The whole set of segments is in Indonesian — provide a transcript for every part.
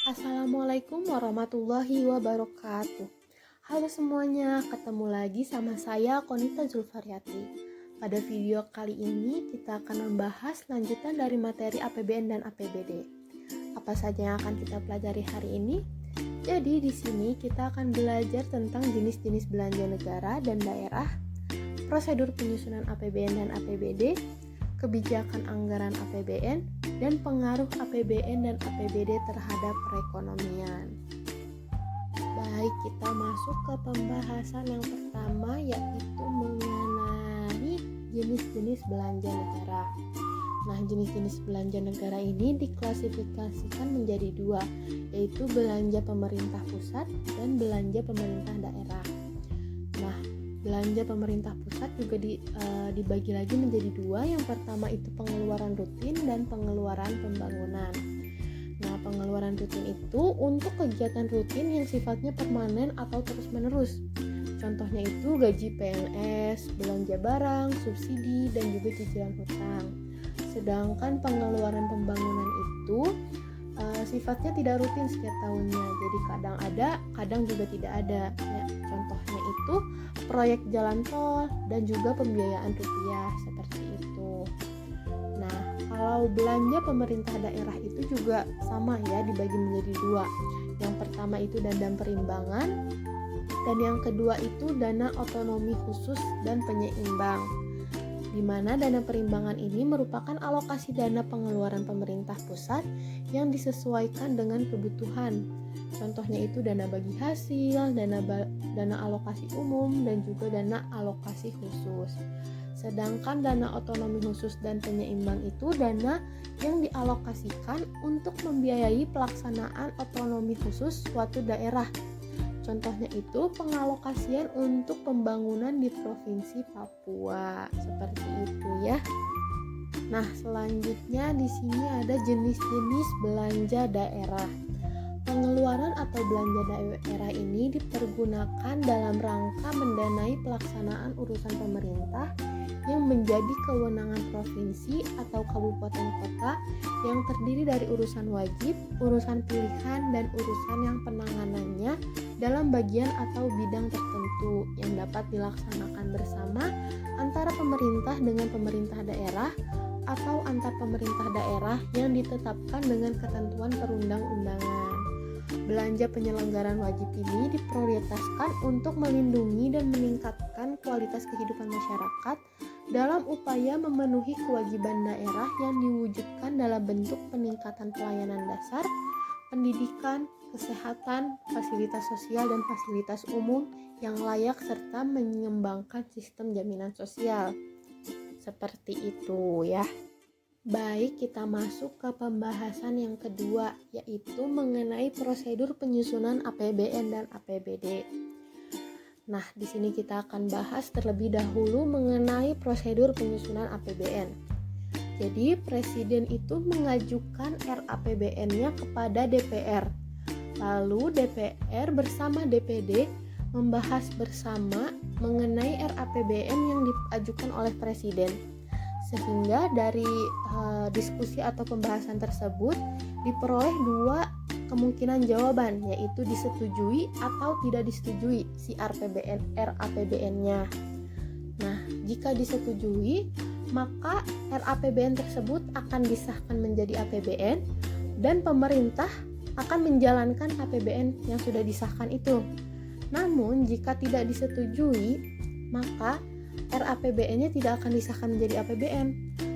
Assalamualaikum warahmatullahi wabarakatuh. Halo semuanya, ketemu lagi sama saya Konita Zulfariati. Pada video kali ini kita akan membahas lanjutan dari materi APBN dan APBD. Apa saja yang akan kita pelajari hari ini? Jadi di sini kita akan belajar tentang jenis-jenis belanja negara dan daerah, prosedur penyusunan APBN dan APBD, kebijakan anggaran APBN, dan pengaruh APBN dan APBD terhadap perekonomian. Baik, kita masuk ke pembahasan yang pertama, yaitu mengenai jenis-jenis belanja negara. Nah, jenis-jenis belanja negara ini diklasifikasikan menjadi dua, yaitu belanja pemerintah pusat dan belanja pemerintah daerah. Nah, belanja pemerintah pusat juga dibagi lagi menjadi dua. Yang pertama itu pengeluaran rutin dan pengeluaran pembangunan. Nah, pengeluaran rutin itu untuk kegiatan rutin yang sifatnya permanen atau terus-menerus. Contohnya itu gaji PNS, belanja barang, subsidi, dan juga cicilan hutang. Sedangkan pengeluaran pembangunan itu sifatnya tidak rutin setiap tahunnya, jadi kadang ada, kadang juga tidak ada. Ya, contohnya itu proyek jalan tol dan juga pembiayaan rupiah seperti itu. Nah, kalau belanja pemerintah daerah itu juga sama ya, dibagi menjadi dua. Yang pertama itu dana perimbangan, dan yang kedua itu dana otonomi khusus dan penyeimbang, di mana dana perimbangan ini merupakan alokasi dana pengeluaran pemerintah pusat yang disesuaikan dengan kebutuhan. Contohnya itu dana bagi hasil, dana alokasi umum, dan juga dana alokasi khusus. Sedangkan dana otonomi khusus dan penyeimbang itu dana yang dialokasikan untuk membiayai pelaksanaan otonomi khusus suatu daerah. Contohnya itu pengalokasian untuk pembangunan di Provinsi Papua. Seperti itu ya. Nah, selanjutnya di sini ada jenis-jenis belanja daerah. Pengeluaran atau belanja daerah ini dipergunakan dalam rangka mendanai pelaksanaan urusan pemerintah yang menjadi kewenangan provinsi atau kabupaten kota yang terdiri dari urusan wajib, urusan pilihan, dan urusan yang penanganannya dalam bagian atau bidang tertentu yang dapat dilaksanakan bersama antara pemerintah dengan pemerintah daerah atau antar pemerintah daerah yang ditetapkan dengan ketentuan perundang-undangan. Belanja penyelenggaraan wajib ini diprioritaskan untuk melindungi dan meningkatkan kualitas kehidupan masyarakat dalam upaya memenuhi kewajiban daerah yang diwujudkan dalam bentuk peningkatan pelayanan dasar, pendidikan, kesehatan, fasilitas sosial, dan fasilitas umum yang layak serta mengembangkan sistem jaminan sosial. Seperti itu ya. Baik, kita masuk ke pembahasan yang kedua, yaitu mengenai prosedur penyusunan APBN dan APBD. Nah, di sini kita akan bahas terlebih dahulu mengenai prosedur penyusunan APBN. Jadi, Presiden itu mengajukan RAPBN-nya kepada DPR. Lalu DPR bersama DPD membahas bersama mengenai RAPBN yang diajukan oleh Presiden. Sehingga dari diskusi atau pembahasan tersebut diperoleh dua kemungkinan jawaban, yaitu disetujui atau tidak disetujui si RAPBN-nya. Nah, jika disetujui, maka RAPBN tersebut akan disahkan menjadi APBN dan pemerintah akan menjalankan APBN yang sudah disahkan itu. Namun, jika tidak disetujui, maka RAPBN-nya tidak akan disahkan menjadi APBN,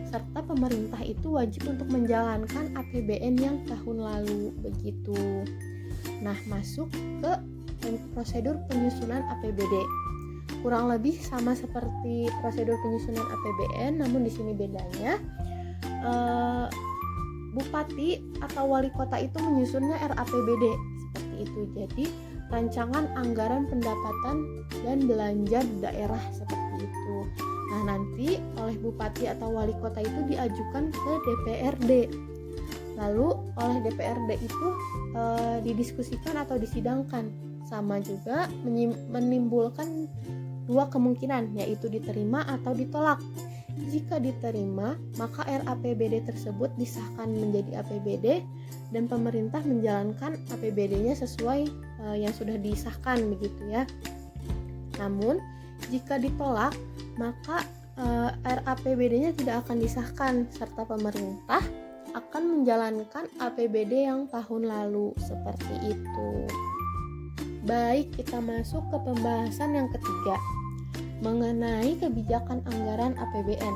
serta pemerintah itu wajib untuk menjalankan APBN yang tahun lalu, begitu. Nah, masuk ke prosedur penyusunan APBD. Kurang lebih sama seperti prosedur penyusunan APBN, namun di sini bedanya bupati atau wali kota itu menyusunnya RAPBD seperti itu. Jadi rancangan anggaran pendapatan dan belanja daerah seperti itu. Nah, nanti oleh bupati atau wali kota itu diajukan ke DPRD. Lalu oleh DPRD itu didiskusikan atau disidangkan. Sama juga menimbulkan dua kemungkinan, yaitu diterima atau ditolak. Jika diterima, maka RAPBD tersebut disahkan menjadi APBD dan pemerintah menjalankan APBD-nya sesuai yang sudah disahkan begitu ya. Namun, jika ditolak, maka RAPBD-nya tidak akan disahkan serta pemerintah akan menjalankan APBD yang tahun lalu seperti itu. Baik, kita masuk ke pembahasan yang ketiga mengenai kebijakan anggaran APBN.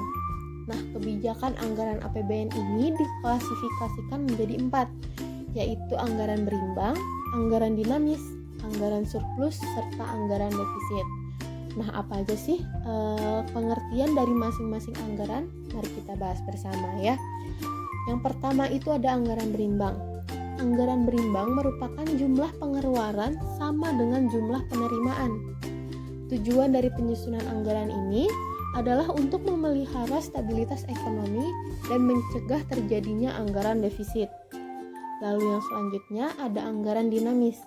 Nah, kebijakan anggaran APBN ini diklasifikasikan menjadi 4, yaitu anggaran berimbang, anggaran dinamis, anggaran surplus, serta anggaran defisit. Nah, apa aja sih pengertian dari masing-masing anggaran? Mari kita bahas bersama ya. Yang pertama itu ada anggaran berimbang. Anggaran berimbang merupakan jumlah pengeluaran sama dengan jumlah penerimaan. Tujuan dari penyusunan anggaran ini adalah untuk memelihara stabilitas ekonomi dan mencegah terjadinya anggaran defisit. Lalu yang selanjutnya ada anggaran dinamis.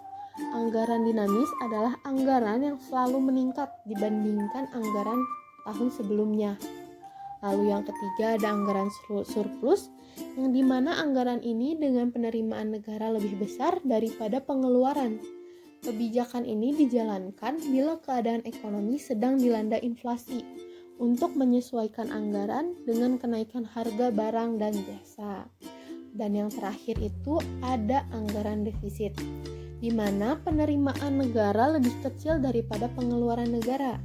Anggaran dinamis adalah anggaran yang selalu meningkat dibandingkan anggaran tahun sebelumnya. Lalu yang ketiga ada anggaran surplus, yang dimana anggaran ini dengan penerimaan negara lebih besar daripada pengeluaran. Kebijakan ini dijalankan bila keadaan ekonomi sedang dilanda inflasi untuk menyesuaikan anggaran dengan kenaikan harga barang dan jasa. Dan yang terakhir itu ada anggaran defisit, di mana penerimaan negara lebih kecil daripada pengeluaran negara.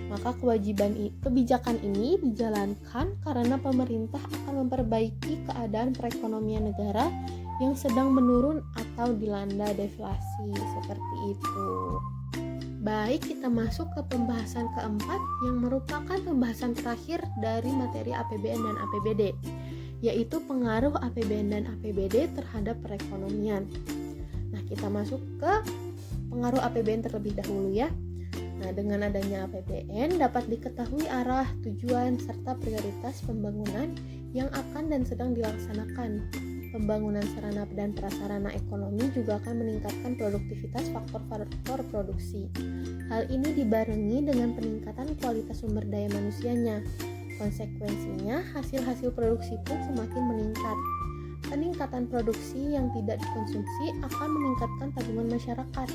Maka kebijakan ini dijalankan karena pemerintah akan memperbaiki keadaan perekonomian negara yang sedang menurun atau dilanda deflasi seperti itu. Baik, kita masuk ke pembahasan keempat yang merupakan pembahasan terakhir dari materi APBN dan APBD, yaitu pengaruh APBN dan APBD terhadap perekonomian. Nah, kita masuk ke pengaruh APBN terlebih dahulu ya. Nah, dengan adanya APBN dapat diketahui arah, tujuan, serta prioritas pembangunan yang akan dan sedang dilaksanakan. Pembangunan sarana dan prasarana ekonomi juga akan meningkatkan produktivitas faktor produksi. Hal ini dibarengi dengan peningkatan kualitas sumber daya manusianya. Konsekuensinya, hasil-hasil produksi pun semakin meningkat. Peningkatan produksi yang tidak dikonsumsi akan meningkatkan tabungan masyarakat,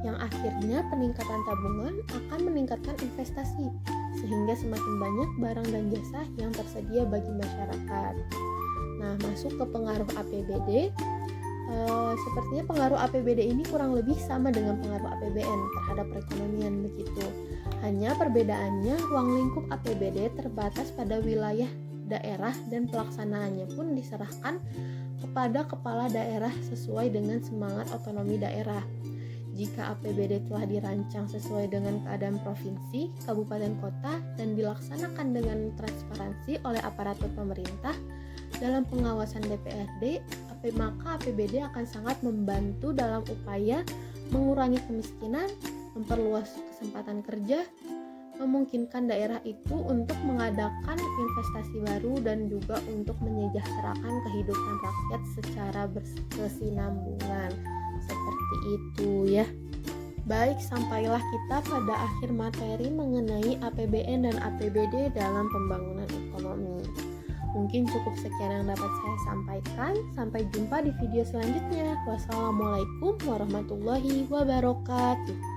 yang akhirnya peningkatan tabungan akan meningkatkan investasi, sehingga semakin banyak barang dan jasa yang tersedia bagi masyarakat. Nah, masuk ke pengaruh APBD. Sepertinya pengaruh APBD ini kurang lebih sama dengan pengaruh APBN terhadap perekonomian begitu. Hanya perbedaannya ruang lingkup APBD terbatas pada wilayah daerah dan pelaksanaannya pun diserahkan kepada kepala daerah sesuai dengan semangat otonomi daerah. Jika APBD telah dirancang sesuai dengan keadaan provinsi, kabupaten, kota, dan dilaksanakan dengan transparansi oleh aparatur pemerintah dalam pengawasan DPRD, maka APBD akan sangat membantu dalam upaya mengurangi kemiskinan, memperluas kesempatan kerja, memungkinkan daerah itu untuk mengadakan investasi baru dan juga untuk menyejahterakan kehidupan rakyat secara berkesinambungan. Seperti itu ya. Baik, sampailah kita pada akhir materi mengenai APBN dan APBD dalam pembangunan ekonomi. Mungkin cukup sekian yang dapat saya sampaikan. Sampai jumpa di video selanjutnya. Wassalamualaikum warahmatullahi wabarakatuh.